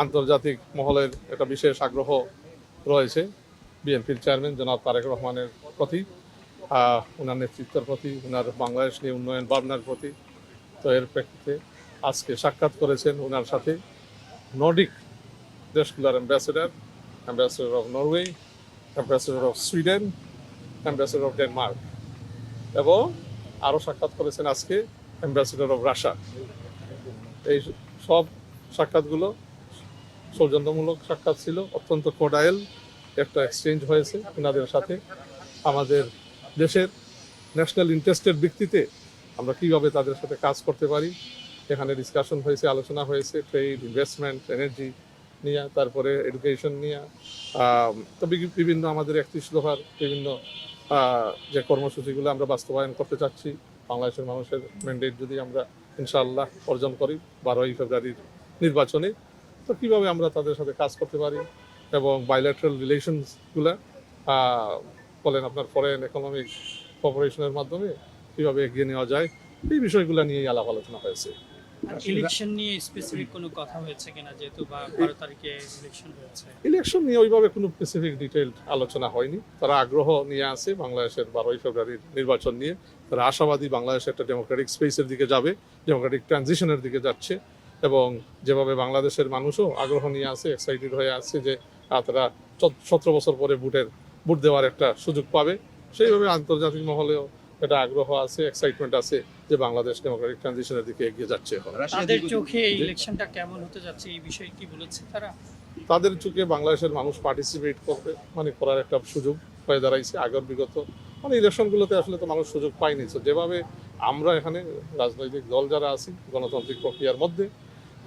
আন্তর্জাতিক মহলের একটা বিশেষ আগ্রহ রয়েছে বিএনপির চেয়ারম্যান জনাব তারেক রহমানের প্রতি, ওনার নেতৃত্বের প্রতি, ওনার বাংলাদেশ নিয়ে উন্নয়ন ভাবনার প্রতি। তো এর প্রেক্ষিতে আজকে সাক্ষাৎ করেছেন ওনার সাথে নর্ডিক দেশগুলোর ambassador of Norway, ambassador of Sweden, ambassador of Denmark, এবং আরও সাক্ষাৎ করেছেন আজকে অ্যাম্বাসেডর অফ রাশিয়া। এই সব সাক্ষাৎগুলো সৌজন্যমূলক সাক্ষাৎ ছিল, অত্যন্ত কোডাইল একটা এক্সচেঞ্জ হয়েছে ওনাদের সাথে। আমাদের দেশের ন্যাশনাল ইন্টারেস্টের ভিত্তিতে আমরা কীভাবে তাদের সাথে কাজ করতে পারি এখানে ডিসকাশন হয়েছে, আলোচনা হয়েছে, ট্রেড, ইনভেস্টমেন্ট, এনার্জি নিয়ে, তারপরে এডুকেশন নিয়ে, তো বিভিন্ন আমাদের 31 দফার বিভিন্ন যে কর্মসূচিগুলো আমরা বাস্তবায়ন করতে চাচ্ছি বাংলাদেশের মানুষের ম্যান্ডেট যদি আমরা ইনশাআল্লাহ অর্জন করি 12ই ফেব্রুয়ারির নির্বাচনে, তো কীভাবে আমরা তাদের সাথে কাজ করতে পারি এবং বাইল্যাটারাল রিলেশনসগুলো বলেন আপনার ফরেন ইকোনমিক কোঅপারেশনের মাধ্যমে কীভাবে এগিয়ে নেওয়া যায়, এই বিষয়গুলো নিয়েই আলাপ আলোচনা হয়েছে। ইলেকশন নিয়ে স্পেসিফিক কোনো কথা হয়েছে কিনা, যেহেতু 12 তারিখে ইলেকশন হয়েছে? ইলেকশন নিয়ে ওইভাবে কোনো স্পেসিফিক ডিটেইলড আলোচনা হয়নি। তারা আগ্রহ নিয়ে আছে বাংলাদেশের 12ই ফেব্রুয়ারির নির্বাচন নিয়ে। তারা আশাবাদী বাংলাদেশ একটা ডেমোক্রেটিক স্পেসের দিকে যাবে, ডেমোক্রেটিক ট্রানজিশনের দিকে যাচ্ছে, এবং যেভাবে বাংলাদেশের মানুষও আগ্রহ নিয়ে আছে, এক্সাইটেড হয়ে আছে যে তারা 17 বছর পরে ভোট দেওয়ার একটা সুযোগ পাবে, সেইভাবে আন্তর্জাতিক মহলেও একটা আগ্রহ আছে, এক্সাইটমেন্ট আছে যে বাংলাদেশ ডেমোক্রেটিক ট্রানজিশনের দিকে এগিয়ে যাচ্ছে। তাদের চোখে এই ইলেকশনটা কেমন হতে যাচ্ছে এই বিষয়ে কি বলেছে তারা? তাদের চোখে বাংলাদেশের মানুষ পার্টিসিপেট করবে করার একটা সুযোগ হয়ে দাঁড়াইছে। আগের বিগত ইলেকশনগুলোতে আসলে তো মানুষ সুযোগ পায়নি। তো যেভাবে আমরা এখানে রাজনৈতিক দল যারা আছি গণতান্ত্রিক প্রক্রিয়ার মধ্যে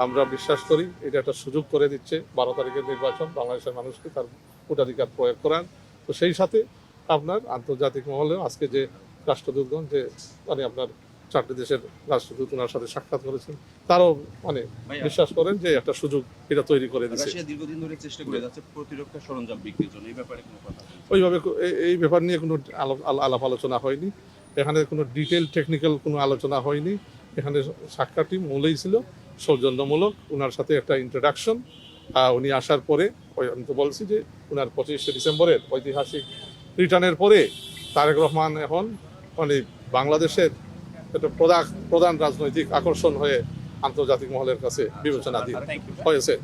আমরা বিশ্বাস করি এটা একটা সুযোগ করে দিচ্ছে 12 তারিখের নির্বাচন বাংলাদেশের মানুষকে তার ভোটাধিকার প্রয়োগ করার। তো সেই সাথে আপনার আন্তর্জাতিক মহলেও আজকে যে রাষ্ট্রদূতগণ যে আপনার 4টি দেশের রাষ্ট্রদূত ওনার সাথে সাক্ষাৎ করেছেন, তারাও বিশ্বাস করেন যে একটা সুযোগ এটা তৈরি করে দিচ্ছে। রাশিয়া দীর্ঘদিন ধরে চেষ্টা করে যাচ্ছে প্রতিরক্ষা সরঞ্জাম বিক্রির জন্য, এই ব্যাপারে কোনো কথা? ওইভাবে এই ব্যাপার নিয়ে কোনো আলাপ আলোচনা হয়নি। এখানে কোনো ডিটেল টেকনিক্যাল কোনো আলোচনা হয়নি। এখানে সাক্ষাৎটি মূলেই ছিল সৌজন্যমূলক, ওনার সাথে একটা ইন্ট্রোডাকশন। উনি আসার পরে আমি তো বলছি যে ওনার 25শে ডিসেম্বরের ঐতিহাসিক রিটার্নের পরে তারেক রহমান এখন বাংলাদেশের একটা প্রধান রাজনৈতিক আকর্ষণ হয়ে আন্তর্জাতিক মহলের কাছে বিবেচনাধীন হয়েছে।